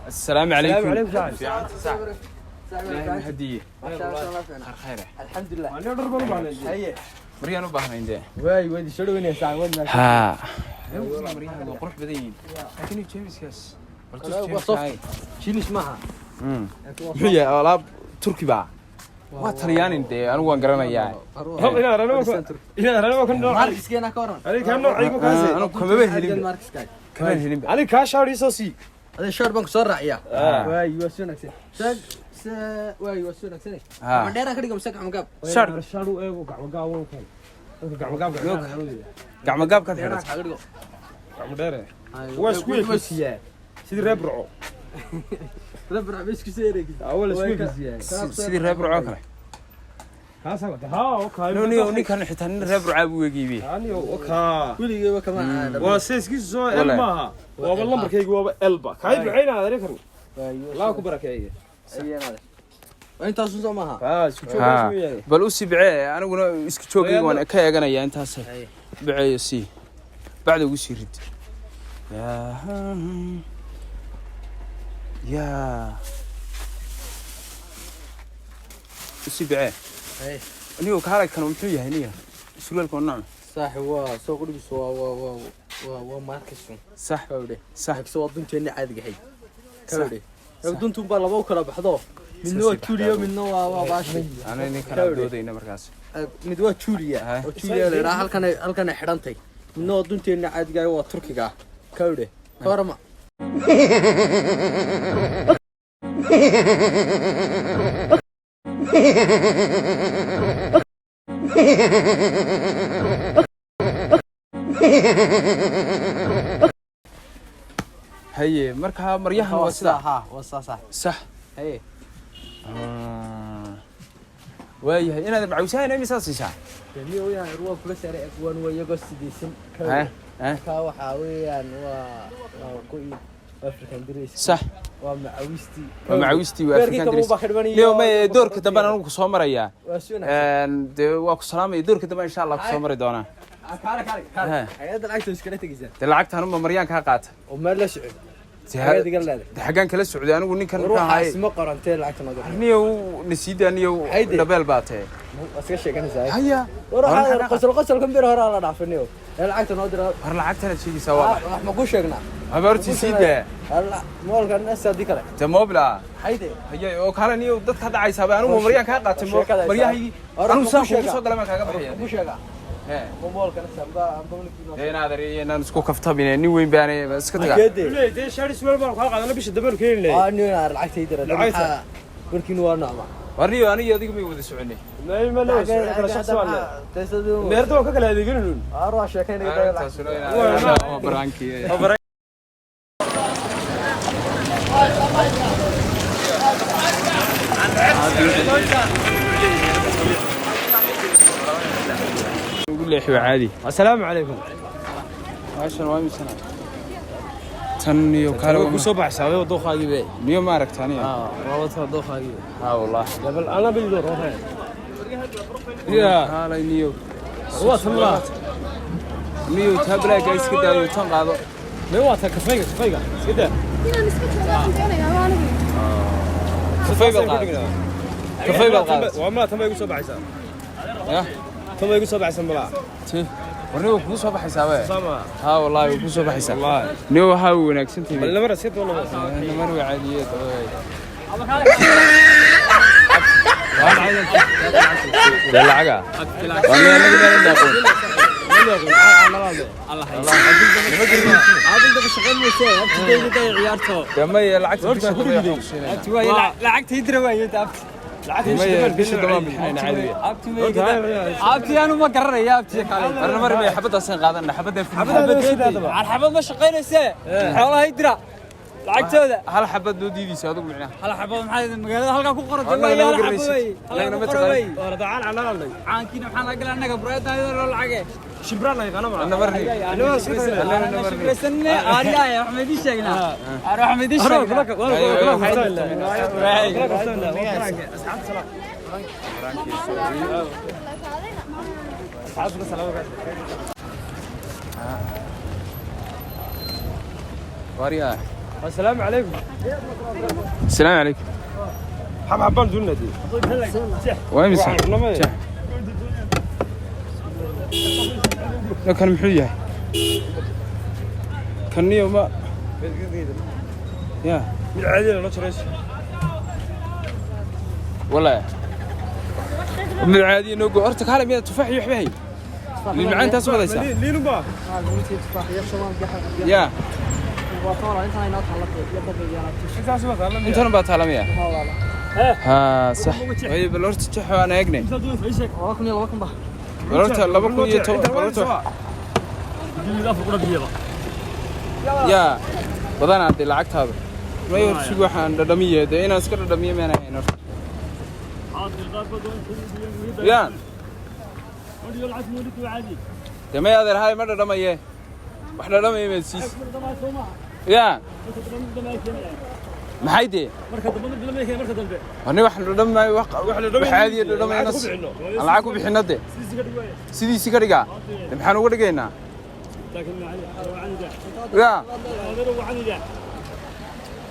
السلام عليكم. السلام عليكم. صاحبي هديه ما شاء الله خير الحمد لله. انا ضرب ما هي مريان وباهنين ده واي شنو وين ساعه ها مريان وقروح بدين لكن جيمس كاس شيلش معها هي العاب تركي بقى وطليان انت انا وان غرانيا انا ماركس كينا كورن انا كما هلين ماركس كاي كمان هلين انا كاشاري سوسي هذا شهر بنك صار رعيا واي وسونكسن س واي وسونكسن ما ديرا كدغ مسك عمقاب شارو ايغو غعمغاو gacmo gaab ka xiran gacmo dheere waa isku yeesiyaa sidii reeb ruco بس كسيرك awal isku yeesiyaa sidii reeb ruco kale kaasa ha okay ni kan xitaa nin reeb ruco buu weegiibay ani okay kuligeeba kama waa seeskiisu soo elmaha waa lambarkaygu waa elba kay bixina adeer kan la ku barakeeye ayeenada وانت سوسو معها isku joogay bal u si bicee aniguna isku joogay waan ka eeganaya intaas bicee si bacda ugu sii rid ya si bicee anigu kaalay kan wuxuu yahay niya sulaalka nooc صح waa soo qudbis waa markaysan sax kawde sax soo dunteena caadiga hay kawde duntu baa laba kala baxdo midna waa Julia midna waa baashay ana in kala doodayna markaas mid waa Julia oo Julia leeyahay halkan ay xidhantay midna waa dunteena caadiga waa Turkiga kawde korma هي marka maryahan waa sida ha waa sax sax hay waayahay inaad macawsaan imisa siisa niyo yaa ruwa kula saaray afwan wayago sidiisan ka waxa weeyaan waa ku African dress صح ومعويستي وافريكان دريس اليوم دورك دبان انا كسو مريا waa ku salaamay doorka dambe insha Allah ku soo mari doona hay'adda lacagta iskala tagaysa lacagtan ma mariyaan ka qaata oo meel la socod hay'adda galada xagan kala socday anigu ninkan ka hay isma qorantay lacagta noo niyo nasiidaniyo dabeel baatay iska sheeganaysaa haya qosol kan bir hore la dhaafinayo lacagta noo dira war lacagtana sheegaysa waa wax ma ku sheegnaa habarti siida alla moolkan asaadi kale ta mobila hayde haya oo kale niyo dadka dhacaysa anigu mariyaan ka qaatay mariyahaygi anigu soo galama kaaga baxay ku sheega moolkan sabba inaan isku kaftabine nin weyn baan iska tagaa leeyahay sharis wal baan ka qaadana bisha dabar keen leeyahay aniga lacagtayda warkiin waa nacma warniyo aniga adiga may wada soconay ما لا kala shakhsi wala meerto ka kala adeeganun arwa sheekeynayda waa baraanki نقول لي حوا عادي السلام عليكم عشان وايم سنه تنيو كانوا ku soo baxsaaday wadooqaagii bay niyo ma aragtani waa wadooqaagii ha wallahi labal ana bildo roofay يا هلا نيو هو ثمرة نيو تابلا جايز كده يتنقض ما هو كفاية كده كفاية بالقاعدة وما تم يقول سبع حساب يا تم يقول سبع حساب ملا تي ورنيو كل صباح حسابه سما ها والله كل صباح حساب والله نيو هاو ونكسنتي ولا مرة سكت والله انا مروي عادية وانا عايز دلعقة وانا نقدر نقول الله هذا انت بشغل موسى تدي عيارته كما لعقت لعقت يدري وين تابت بيش دمام بحين عادي ابتي انا ما قرري ابتي انا مرمي حبط اصلا قادنا حبط على الحبط ما شقينيسه والله يدرى lacagtooda hal xabad loo diidaysa adigu micnaha hal xabad maxay magaalada halka ku qoran tahay hal xabad way halka ku qoran way war dacaan annaga caankiina maxaa laga galaa annaga buraadayda loo lacage shibraan ay qanama namarni shibreysane aariya waxaan idin sheegnaa waxaan idin واريا السلام عليكم السلام عليكم حبان دولنا دي وين مسح لو كان محيي كان يوم يا من عادي لا تريش والله من عادي انه قرتك هلا مية تفاح يحبهي اللي معاه انت اسود هسه لينو با يا وطالع انت هاي ناط انت اسود انت انا بتعلميها ها صح وي بلورت تشحو انا اغني وراكم يلا وراكم بقى بلورت لبكم يتو بلورت يا بدنا عندي لعقت هذا ما يرشي waxaan dhadhamiyeed inaan iska dhadhamiyo meena hayno يا جماعة هذا هاي مرة دمية وإحنا دمية مسيس يا محيدي أنا وإحنا دمية وحادي دمية نص أنا عاكو بحنده سيدي سكرجع نحن وقت جينا يا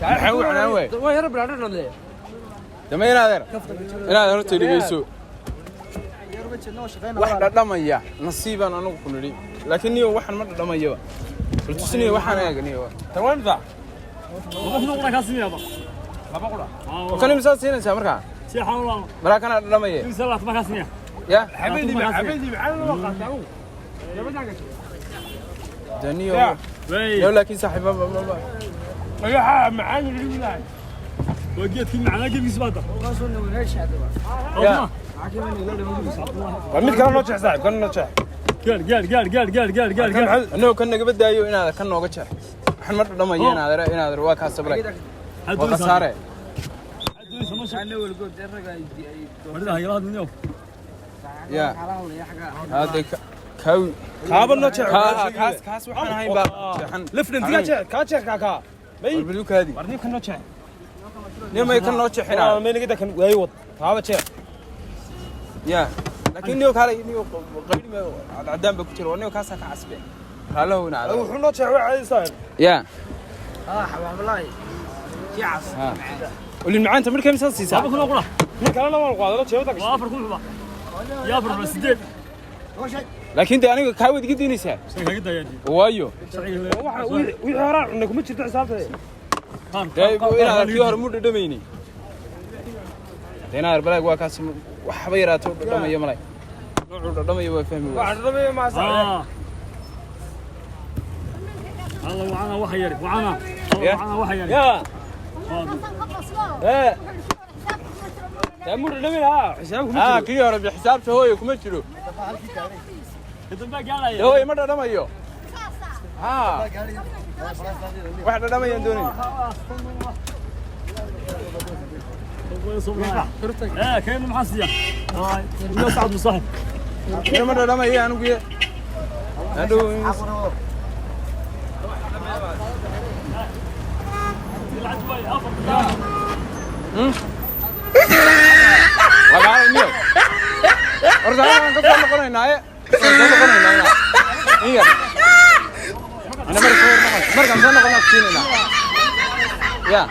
نحن وإحنا وين وين رب العالمين ليه جماعة هذا أنا هرت اللي بيسو واحد دمية نصيبا أنا نقول لي لكني واحد مرة دمية بتسني واحد أنا أغني تمام ذا وقفنا كاسمي يابا ما بقول وكان مسافر سينا سامرك شي حاول مرا كان دمية إن شاء الله ما كاسمي يا حبيبي معنا الوقت تعو يا بدك دنيو يا لكن صاحب ما يا معاني اللي ولا وجيت في معنا قبل سباده خاصنا ونعيش هذا يا ومن كان نوجع صاحب كان نوجع قال أنه كنا قبل دايو إن هذا كنا وقتها إحنا مرة دمية إن هذا رواك هالسبلك وخسارة يا هذا كاو كاب النوجع كاس وحنا هاي بقى لفن ديجا كاتشر كاكا بي بدوك هذه ورني كان نوجع ليه ما يكون نوجع هنا مين كده كان ويوت هذا شيء يا لكن نيو كاره نيو قبل ما عدام بكتير ونيو كاسة كعسبة هلا هو نعم هو حنا نوجع عادي صار يا حباب الله يعص واللي معاه أنت مركب مسلسل ساعة بكون أقوله من كان أنا ما القادر شيء بدك وافر كل بقى يا بر بس ديل لكن ده أنا كاوي تجدي نساء شيء كده يعني وايو ويحرق إنك ما تشتري حسابته ده يقول أنا كيو هرمود دميني هنا أربعة واقع وحبيرات دمية ملاي دمية وفهمي واحد ربي ما صار الله وعنا وحيري وعنا وحيري يا ايه تأمر النبي ها حسابك كيو ربي حسابته هو يكمل كيلو هو مرة دمية واحد دمية دوني كأنه محسية الناس سعد مصاحب يا مرة لما هي أنا وياه عنده وقع النيل أرجع أنا كنت أقول لك أنا إيه أنا مرة كم سنة قلنا كتيرنا يا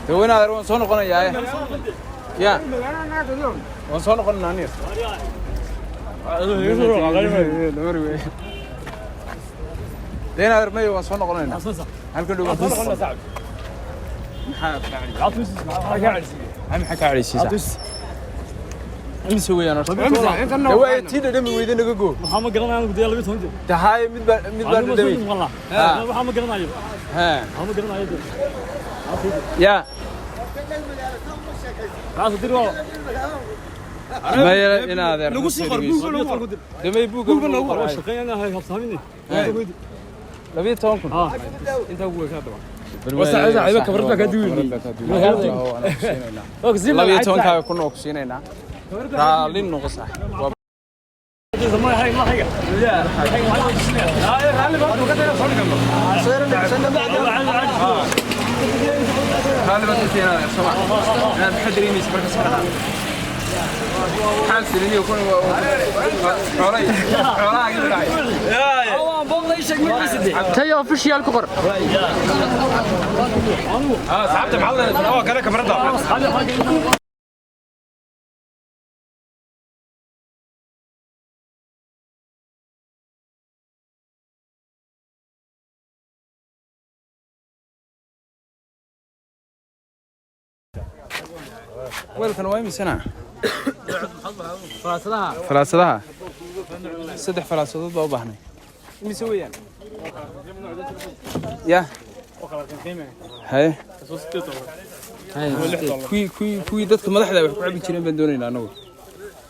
توين هذا وين صون قلنا يا وين صون قلنا نير لين هذا ماي وين صون قلنا هل كله هم حكى على شيء مسوي أنا هو تيجي دمي ويدنا جوجو محمد قرنا أنا بدي ألبي تونجي تهاي مد دمي والله محمد قرنا أيوه محمد قرنا أيوه يا راس ديروا ما ينادر نقص خربوق دمي بوق والله شقينا هاي خبصاميني لبيت تونكم انت هو كذا وسع عيبك كبرت لك ادوي اقسم لبي تون كا كنا اوكسينينا رالين نقصح هذا بس فينا سمع انا بحضرين يسبر كسرها حاسس اني يكون حوري يا والله يشق من تي اوفيشال كبر صعبت معلم هو كان كبرده ويلكن وين سنة فلاسدها صدح فلاسدود بقى بحني مسويان يا هاي كوي دتك مدحدا wax ku cabi jireen baan doonaynaa anagu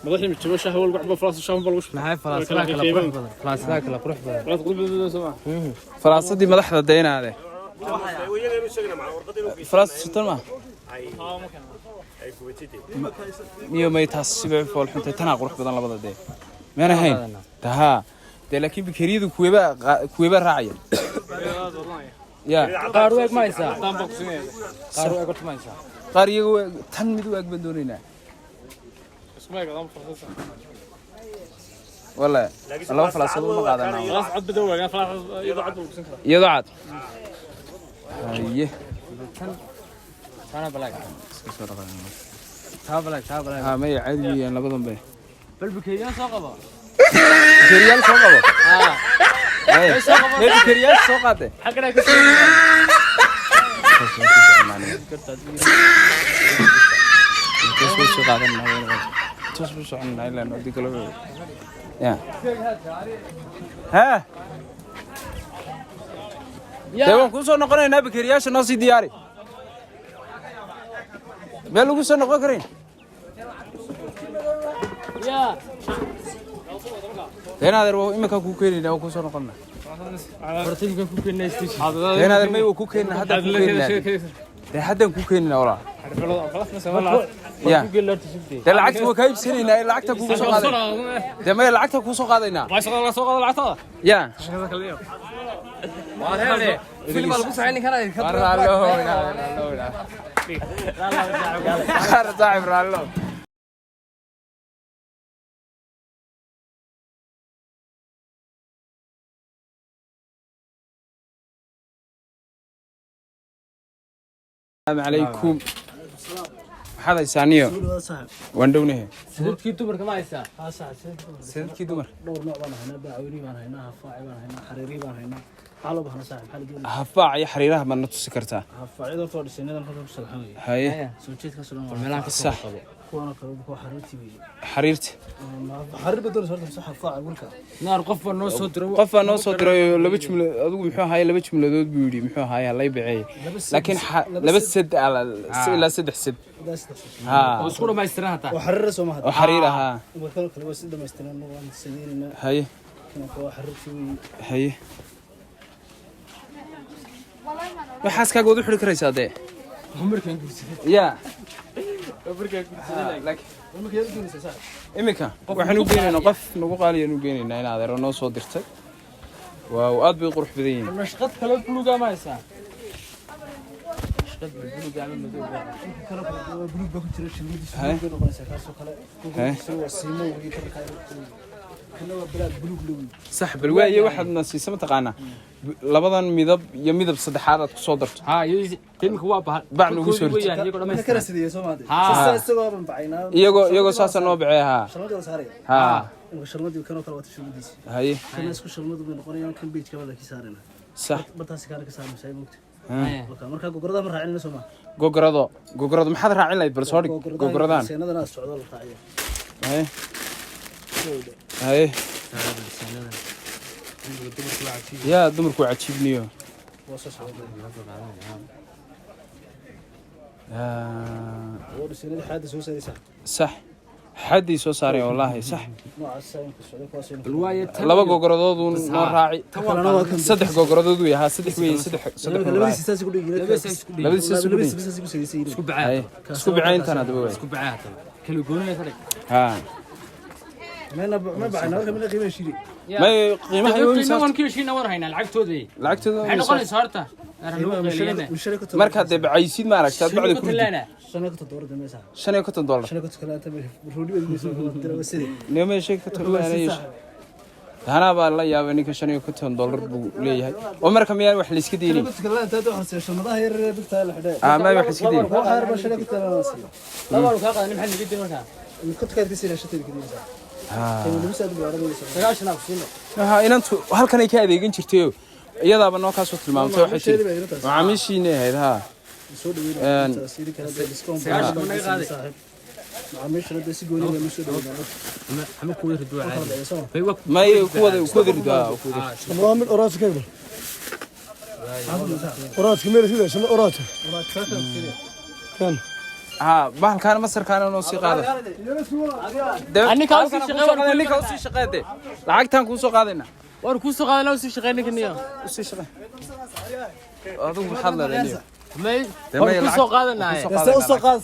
madaxii mid jabasha hawal wax ba falaas shaam bal wax maxay falaasada kala qurux badan falaasadii madaxda deenaade falaas sultan ma miyo may taas sibay fool xunta tan qurux badan labada day meena hayn taha de laakiin bikariidu kuweba raacay ya qaar weeg ma haysaa qaar weeg ma haysaa qaar iyagu tan mid weeg baan doonaynaa ismaaga dam farxsan wala laba falaasado ma qaadanaa falaas cad bada weegan falaas iyada cad buu kusan karaa iyada cad haye sana balaag iska soo dhaqaynaa taa balaag ha may caadi labadan bay bal bikeeyaan soo qabo bikeeyaan soo qabo may bikeeyaan soo qaade xaqna ka soo يا ها يا كوسو نقرنا بكرياش ناصي دياري بلو كوسو نقرين يا هنا درو إما كوكيني ده كوسو نقرنا برتين كوكيني استيش هنا در ما هو كوكيني هذا كوكيني ده حدا كوكيني ولا يا ده العكس هو كيف سنين العكس كوسو قاعد ده ما العكس كوسو قاعدنا ما شاء الله سوق العطاء يا فيلم البوس عيني كان الله السلام عليكم هذا يسانيو وندونه سيدكي دمر كما هيسا ها صح سيدكي دمر دور نوع بان هنا باعوري بان هنا هفاعي بان هنا حريري بان هنا حالو بان صاحب حال جيل هفاعي حريرها ما نتوسي كرتا هفاعي دو فور سنه دان كو سلخان هاي سو جيد كسلون ميلان صح كونا كو حريرتي حريرتي حرير بدون صورته صح هفاعي ولكا نار قف نو سو درو قف نو سو درو لبا جمله ادو مخو هاي لبا جملادود بuu yiri مخو هاي لا يبيعي لكن لبا سد على الى 3 سد ها وسكو ما يستراحه وحرر سو ما وحريرها وكل كل وسد ما يستنى وان سيدنا هاي كو حررتي هاي waxaas kaaga wada xiri karaysaa de عمركان كوسي يا عمركان كوسي لكن imika waxaan u geenaynaa qof nagu qaaliyan u geenaynaa in adeero noo soo dirtay waa aad bay qurux badan yihiin nashqad kala buluga ma haysa nashqad buluga ama madow kala buluug ba ku jira shilmadiisa هاي ku noqonaysa kaasoo kale هاي soo wasiimo wigi karka kana waa bilaad buluug lewi صح balwaaye waxaad nasiisa ma taqaana labadan midab iyo midab saddexaad aad ku soo darto ها يجي تيمك waa bahan bac nagu soo rirtay kana kala sidii soo maad ها isagoo ban bacaynaa iyagoo saasa noo bixay ha shalmada saaray ha shalmadii kana kala wata shilmadiisa haye kana isku shalmadu bay noqonayaan kan beej kala ki saarayna صح bartaas kana ka saaraysa moogta marka gogorada ma raacin soo ma gogorado maxaad raacin lahayd bal soo dhig gogoradaan seenadana socdo la raaciyo haye haye يا دمركو عجيبنيو ورسينه حادث soo saaraysa صح حدي سو صاري والله صح noocaas inta socdo kuwaas inta الواية laba gogoradood uu noo raaci saddex gogoradood uu yahay saddex weey saddex labadiis isaas ku dhigay labadiis isaas ku saysay isku bacaa isku bicayntan hadaba way isku bacaa kala goonaya kale ha ما بعنا ولا قيمه شيء ما qiimaha يوم سوون كل شيء نور هنا lacagtoodii lacagtooda waxay noqonaysaa horta مشاركه marka hadda bacaysid ma aragtad bacda ku شنكه دورده meesha $5 شنكه kale anta roodi weyn soo neema sheeg ka tolanayo hana baa la yaabay ninka $5 buu leeyahay oo marka miyaan wax la iska diinin kale anta waxa shanadaha yar bigta la xidhay ma wax iska diinin waxa yar ba shirkad kale la siiyo laba ka qadan maxay nigid markaa كنت كانت كسيره شتي كديسا ha inantu halkan ay ka adeegan jirtay iyadaaba noo ka soo tilmaamtay waxay tii macaamiishiina ahayd ha soo dhaweeyay taasiir kala discount macaamiisha si gooni ah soo dhaweeyay ama ku wada ridwaa ma ku wada ridwaa محمد اوراس كيف اوراس كمير سيده شنو اوراس كان ها bahalkan masarkaan oo sii qaada annika u sii shaqeeyo ninka u sii shaqeeyay lacagtan ku soo qaadayna war ku soo qaadana u sii shaqeeyay ninkaniyo u sii shaqeey adigu maxaad leedahay may ku soo qaadanaa u soo qaad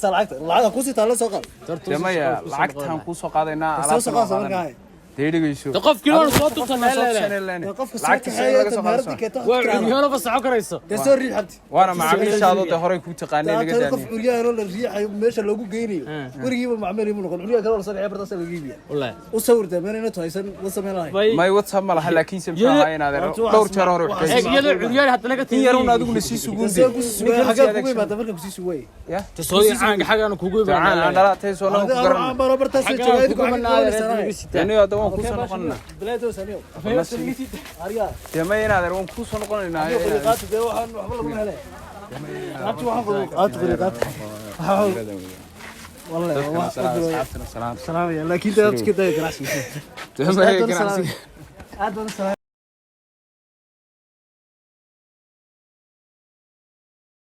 lacag ku sii taalo soo qaad damaya lacagtan ku soo qaadayna soo qaad deedhigayso qof kilo soo tuurtan leeyahay qofka lacagta maarti keeto waa cuniyana bas soo karayso soo riix xabti waana macaamiishaado de hore ku taqaanay laga daani qof curiyaha la riixay meesha lagu geynayo warigiiba macmiil imu noqon curiyaha kale soo riixay bartaas laga iibiyo wallahi u sawirta meena taysan wasameenahay may whatsapp ma laha laakiin sabtaha inaad dhowr jeer hore wax ee iyada curiyaha hadda laga tin yaroon adigu la sii suguunday xaga kugu imaada marka ku sii sugay ya tasooyin caan xagan kugu imaada aan dhalaatay soo loo ku garan aan baro bartaas joogayd ku yani hadda waan ku soo noqonaa بلاد وسانيو اريا dema inaad waan ku soo noqonaynaa قات ده waxaan waxba lagu helay قات waxaan قات قريقات والله salaam سلام يا لكن ده كده جراسي dema ganacsi هذا